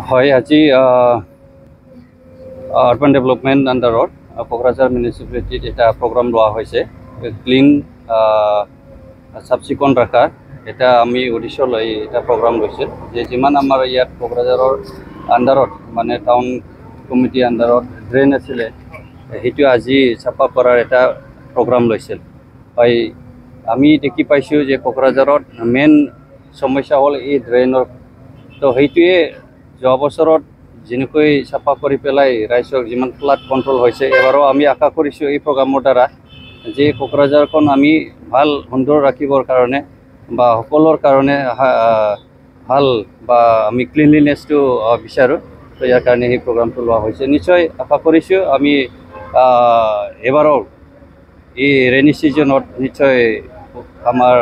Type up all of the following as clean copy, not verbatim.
হয় আজি urban development আণ্ডাৰত কোকৰাঝাৰ মিউনিচিপালিটিত এটা প্ৰগ্ৰাম লোৱা হৈছে ক্লিন চাফ চিকুণ ৰাখা এটা আমি উদ্দেশ্যলৈ এটা প্ৰগ্ৰাম লৈছিল যে যিমান আমাৰ ইয়াত কোকৰাঝাৰৰ আণ্ডাৰত মানে টাউন কমিটি আণ্ডাৰত ড্ৰেইন আছিলে সেইটো আজি চাফা কৰাৰ এটা প্ৰগ্ৰাম লৈছিল হয় আমি দেখি পাইছোঁ যে কোকৰাঝাৰত মেইন সমস্যা হ'ল এই ড্ৰেইনৰ তো সেইটোৱে যোৱা বছৰত যেনেকৈ চাফা কৰি পেলাই ৰাইজক যিমান ফ্লাড কণ্ট্ৰল হৈছে এবাৰো আমি আশা কৰিছোঁ এই প্ৰগ্ৰামৰ দ্বাৰা যে কোকৰাঝাৰখন আমি ভাল সুন্দৰ ৰাখিবৰ কাৰণে বা সকলৰ কাৰণে ভাল বা আমি ক্লিনলিনেছটো বিচাৰোঁ তো ইয়াৰ কাৰণে সেই প্ৰগ্ৰামটো লোৱা হৈছে নিশ্চয় আশা কৰিছোঁ আমি এবাৰো এই ৰেইনি ছিজনত নিশ্চয় আমাৰ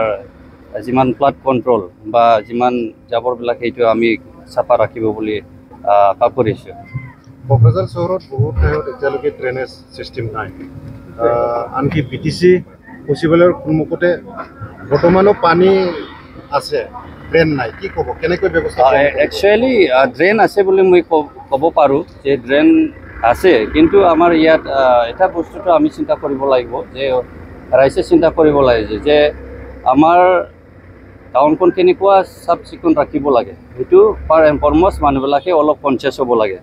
যিমান ফ্লাড কণ্ট্ৰল বা যিমান জাবৰবিলাক সেইটো আমি চাফা ৰাখিব বুলি আশা কৰিছোঁ। কোকৰাঝাৰ চহৰত বহুত ঠাইত এতিয়ালৈকে ড্ৰেইনেজ ছিষ্টেম নাই, আনকি BTC সচিবালয়ৰ সন্মুখতে বৰ্তমানো পানী আছে, ড্ৰেইন নাই, কি ক'ব কেনেকৈ ব্যৱস্থা? একচুৱেলি ড্ৰেইন আছে বুলি মই ক'ব পাৰোঁ যে ড্ৰেইন আছে, কিন্তু আমাৰ ইয়াত এটা বস্তুটো আমি চিন্তা কৰিব লাগিব যে ৰাইজে চিন্তা কৰিব লাগে যে আমাৰ টাউনখন কেনেকুৱা চাফ চিকুণ ৰাখিব লাগে সেইটো পাৰ এণ্ড ফৰমষ্ট মানুহবিলাকে অলপ কনচিয়াছ হ'ব লাগে।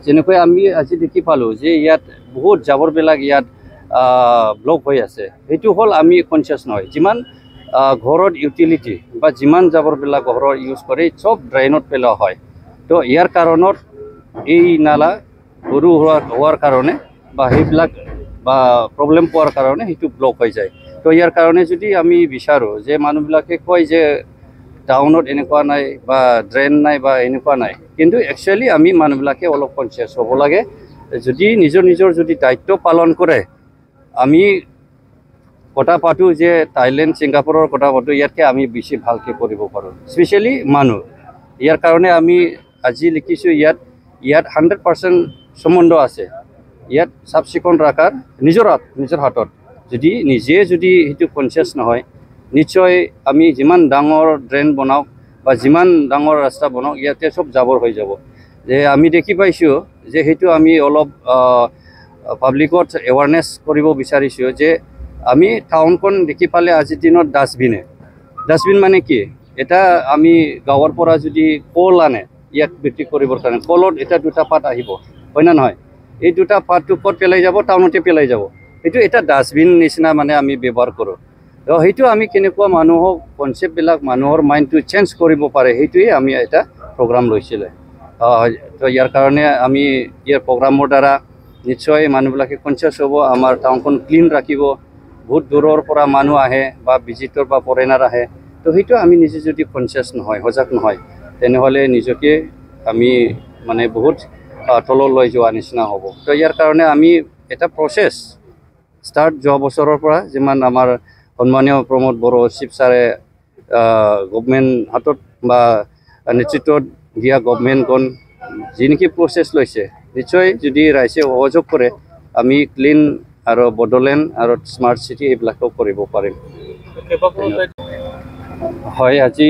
যেনেকৈ আমি আজি দেখি পালোঁ যে ইয়াত বহুত জাবৰবিলাক ইয়াত ব্লক হৈ আছে, সেইটো হ'ল আমি কনচিয়াছ নহয়। যিমান ঘৰত ইউটিলিটি বা যিমান জাবৰবিলাক ঘৰৰ ইউজ কৰে চব ড্ৰেইনত পেলোৱা হয়, তো ইয়াৰ কাৰণত এই নালা সৰু হোৱাৰ কাৰণে বা সেইবিলাক বা প্ৰব্লেম পোৱাৰ কাৰণে সেইটো ব্লক হৈ যায়। তো ইয়াৰ কাৰণে যদি আমি বিচাৰোঁ যে মানুহবিলাকে কয় যে টাউনত এনেকুৱা নাই বা ড্ৰেইন নাই বা এনেকুৱা নাই, কিন্তু একচুৱেলি আমি মানুহবিলাকে অলপ কনচিয়াছ হ'ব লাগে। যদি নিজৰ যদি দায়িত্ব পালন কৰে, আমি কথা পাতোঁ যে থাইলেণ্ড ছিংগাপুৰৰ কথা পাতোঁ, ইয়াতকৈ আমি বেছি ভালকৈ কৰিব পাৰোঁ, স্পেচিয়েলি মানুহ। ইয়াৰ কাৰণে আমি আজি লিখিছোঁ ইয়াত 100% সম্বন্ধ আছে। ইয়াত চাফ চিকুণ ৰখাৰ নিজৰ হাতত নিজে যদি সেইটো কনচিয়াছ নহয়, নিশ্চয় আমি যিমান ডাঙৰ ড্ৰেইন বনাওক বা যিমান ডাঙৰ ৰাস্তা বনাওক ইয়াতে চব জাবৰ হৈ যাব। যে আমি দেখি পাইছোঁ যে সেইটো আমি অলপ পাব্লিকত এৱাৰনেছ কৰিব বিচাৰিছোঁ যে আমি টাউনখন দেখি পালে আজিৰ দিনত ডাষ্টবিন মানে কি, এটা আমি গাঁৱৰ পৰা যদি কল আনে ইয়াক বিক্ৰী কৰিবৰ কাৰণে, কলত এটা দুটা পাত আহিব, হয় না নহয়? এই দুটা পাতটো ক'ত পেলাই যাব? টাউনতে পেলাই যাব। সেইটো এটা ডাষ্টবিন নিচিনা মানে আমি ব্যৱহাৰ কৰোঁ। তো সেইটো আমি কেনেকুৱা মানুহক কনচেপ্টবিলাক মানুহৰ মাইণ্ডটো চেঞ্জ কৰিব পাৰে, সেইটোৱে আমি এটা প্ৰগ্ৰাম লৈছিলোঁ। তো ইয়াৰ কাৰণে আমি ইয়াৰ প্ৰগ্ৰামৰ দ্বাৰা নিশ্চয় মানুহবিলাকে কনচিয়াছ হ'ব, আমাৰ টাউনখন ক্লিন ৰাখিব। বহুত দূৰৰ পৰা মানুহ আহে বা ভিজিটৰ বা ফৰেনাৰ আহে, তো সেইটো আমি নিজে যদি কনচিয়াছ নহয়, সজাগ নহয়, তেনেহ'লে নিজকে আমি মানে বহুত তললৈ যোৱা নিচিনা হ'ব। তো ইয়াৰ কাৰণে আমি এটা প্ৰচেছ ষ্টাৰ্ট যোৱা বছৰৰ পৰা যিমান আমাৰ সন্মানীয় প্ৰমোদ বড়ো চিফ ছাৰে গভমেণ্ট হাতত বা নেতৃত্বত দিয়া গভমেণ্টখন যি নেকি প্ৰচেছ লৈছে, নিশ্চয় যদি ৰাইজে সহযোগ কৰে আমি ক্লিন আৰু বডোলেণ্ড আৰু স্মাৰ্ট চিটি এইবিলাকো কৰিব পাৰিম। হয় আজি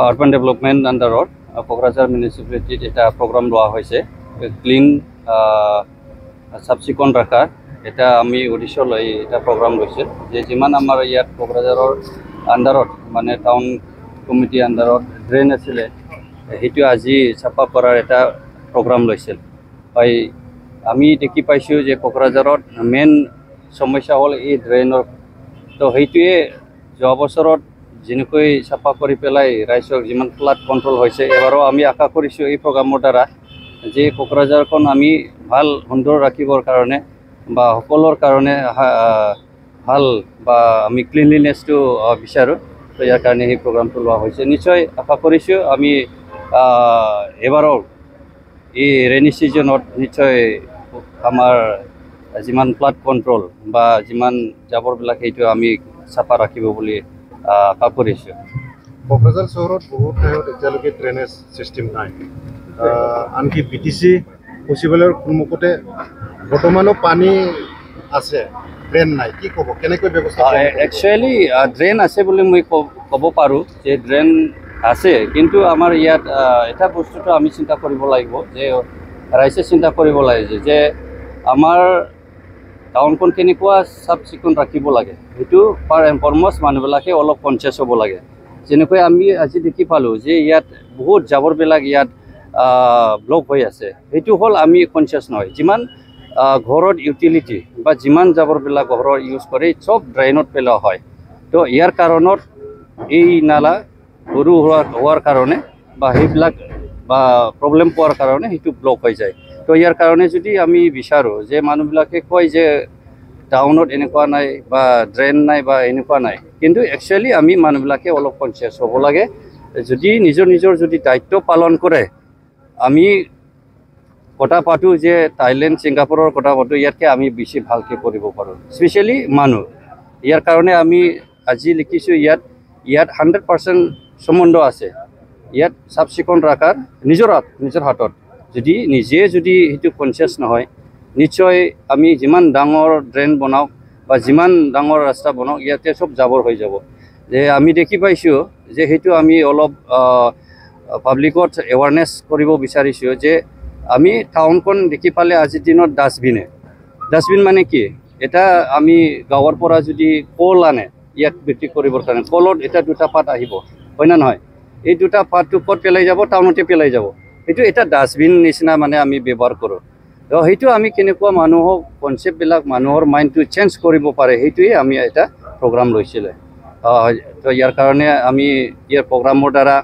আৰ্বান ডেভেলপমেণ্ট আণ্ডাৰত কোকৰাঝাৰ মিউনিচিপালিটিত এটা প্ৰগ্ৰাম লোৱা হৈছে ক্লিন চাফ চিকুণ ৰাখা এটা আমি উদ্দেশ্যলৈ এটা প্ৰগ্ৰাম লৈছিল যে যিমান আমাৰ ইয়াত কোকৰাঝাৰৰ আণ্ডাৰত মানে টাউন কমিটি আণ্ডাৰত ড্ৰেইন আছিলে সেইটো আজি চাফা কৰাৰ এটা প্ৰগ্ৰাম লৈছিল। হয় আমি দেখি পাইছোঁ যে কোকৰাঝাৰত মেইন সমস্যা হ'ল এই ড্ৰেইনৰ, তো সেইটোৱে যোৱা বছৰত যেনেকৈ চাফা কৰি পেলাই ৰাইজক যিমান ফ্লাড কণ্ট্ৰল হৈছে এবাৰো আমি আশা কৰিছোঁ এই প্ৰগ্ৰামৰ দ্বাৰা যে কোকৰাঝাৰখন আমি ভাল সুন্দৰ ৰাখিবৰ কাৰণে বা সকলৰ কাৰণে ভাল বা আমি ক্লিনলিনেছটো বিচাৰোঁ। তো ইয়াৰ কাৰণে সেই প্ৰগ্ৰামটো লোৱা হৈছে। নিশ্চয় আশা কৰিছোঁ আমি এবাৰো এই ৰেইনি ছিজনত নিশ্চয় আমাৰ যিমান ফ্লাড কণ্ট্ৰল বা যিমান জাবৰবিলাক সেইটো আমি চাফা ৰাখিব বুলি আশা কৰিছোঁ। কোকৰাঝাৰ চহৰত বহুত ঠাইত এতিয়ালৈকে ড্ৰেইনেজ ছিষ্টেম নাই, আনকি BTC সচিবালয়ৰ সন্মুখতে বৰ্তমানো পানী আছে, ড্ৰেইন নাই, কি ক'ব কেনেকৈ ব্যৱস্থা? একচুৱেলি ড্ৰেইন আছে বুলি মই ক'ব পাৰোঁ যে ড্ৰেইন আছে, কিন্তু আমাৰ ইয়াত এটা বস্তুটো আমি চিন্তা কৰিব লাগিব যে ৰাইজে চিন্তা কৰিব লাগে যে আমাৰ টাউনখন কেনেকুৱা চাফ চিকুণ ৰাখিব লাগে, সেইটো পাৰ এণ্ড ফৰমষ্ট মানুহবিলাকে অলপ কনচিয়াছ হ'ব লাগে। যেনেকৈ আমি আজি দেখি পালোঁ যে ইয়াত বহুত জাবৰবিলাক ইয়াত ব্লক হৈ আছে, সেইটো হ'ল আমি কনচিয়াছ নহয়। যিমান ঘৰত ইউটিলিটি বা যিমান জাবৰবিলাক ঘৰৰ ইউজ কৰে চব ড্ৰেইনত পেলোৱা হয়। তো ইয়াৰ কাৰণত এই নালা সৰু হোৱাৰ কাৰণে বা সেইবিলাক বা প্ৰব্লেম পোৱাৰ কাৰণে সেইটো ব্লক হৈ যায়। তো ইয়াৰ কাৰণে যদি আমি বিচাৰোঁ যে মানুহবিলাকে কয় যে টাউনত এনেকুৱা নাই বা ড্ৰেইন নাই বা এনেকুৱা নাই, কিন্তু একচুৱেলি আমি মানুহবিলাকে অলপ কনচিয়াছ হ'ব লাগে। যদি নিজৰ যদি দায়িত্ব পালন কৰে, আমি কথা পাতোঁ যে থাইলেণ্ড ছিংগাপুৰৰ কথা পাতোঁ, ইয়াতকৈ আমি বেছি ভালকৈ কৰিব পাৰোঁ, স্পেচিয়েলি মানুহ। ইয়াৰ কাৰণে আমি আজি লিখিছোঁ ইয়াত 100% সম্বন্ধ আছে। ইয়াত চাফ চিকুণ ৰখাৰ নিজৰ হাতত নিজে যদি সেইটো কনচিয়াছ নহয়, নিশ্চয় আমি যিমান ডাঙৰ ড্ৰেইন বনাওক বা যিমান ডাঙৰ ৰাস্তা বনাওক, ইয়াতে চব জাবৰ হৈ যাব। যে আমি দেখি পাইছোঁ যে সেইটো আমি অলপ পাব্লিকত এৱাৰনেছ কৰিব বিচাৰিছোঁ যে আমি টাউনখন দেখি পালে আজিৰ দিনত ডাষ্টবিন মানে কি, এটা আমি গাঁৱৰ পৰা যদি কল আনে ইয়াক বিক্ৰী কৰিবৰ কাৰণে, কলত এটা দুটা পাত আহিব, হয় না নহয়? এই দুটা পাতটো ক'ত পেলাই যাব? টাউনতে পেলাই যাব। সেইটো এটা ডাষ্টবিন নিচিনা মানে আমি ব্যৱহাৰ কৰোঁ। তো সেইটো আমি কেনেকুৱা মানুহক কনচেপ্টবিলাক মানুহৰ মাইণ্ডটো চেঞ্জ কৰিব পাৰে, সেইটোৱে আমি এটা প্ৰগ্ৰাম লৈছিলোঁ। তো ইয়াৰ কাৰণে আমি ইয়াৰ প্ৰগ্ৰামৰ দ্বাৰা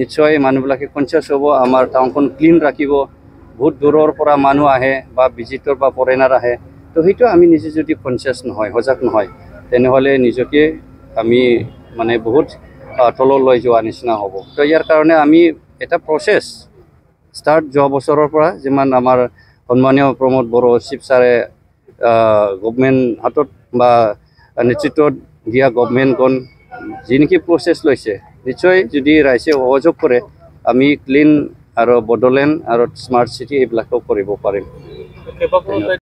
নিশ্চয় মানুহবিলাকে কনচিয়াছ হ'ব, আমাৰ টাউনখন ক্লিন ৰাখিব। বহুত দূৰৰ পৰা মানুহ আহে বা ভিজিটৰ বা ফৰেনাৰ আহে, তো সেইটো আমি নিজে যদি কনচিয়াছ নহয়, সজাগ নহয়, তেনেহ'লে নিজকে আমি মানে বহুত তললৈ যোৱা নিচিনা হ'ব। তো ইয়াৰ কাৰণে আমি এটা প্ৰচেছ ষ্টাৰ্ট যোৱা বছৰৰ পৰা, যিমান আমাৰ সন্মানীয় প্ৰমোদ বড়ো চিফ ছাৰে গভমেণ্ট হাতত বা নেতৃত্বত দিয়া গভমেণ্টখন যি নেকি প্ৰচেছ লৈছে, নিশ্চয় যদি ৰাইজে সহযোগ কৰে, আমি ক্লিন আৰু বডোলেণ্ড আৰু স্মাৰ্ট চিটি এইবিলাকো কৰিব পাৰিম।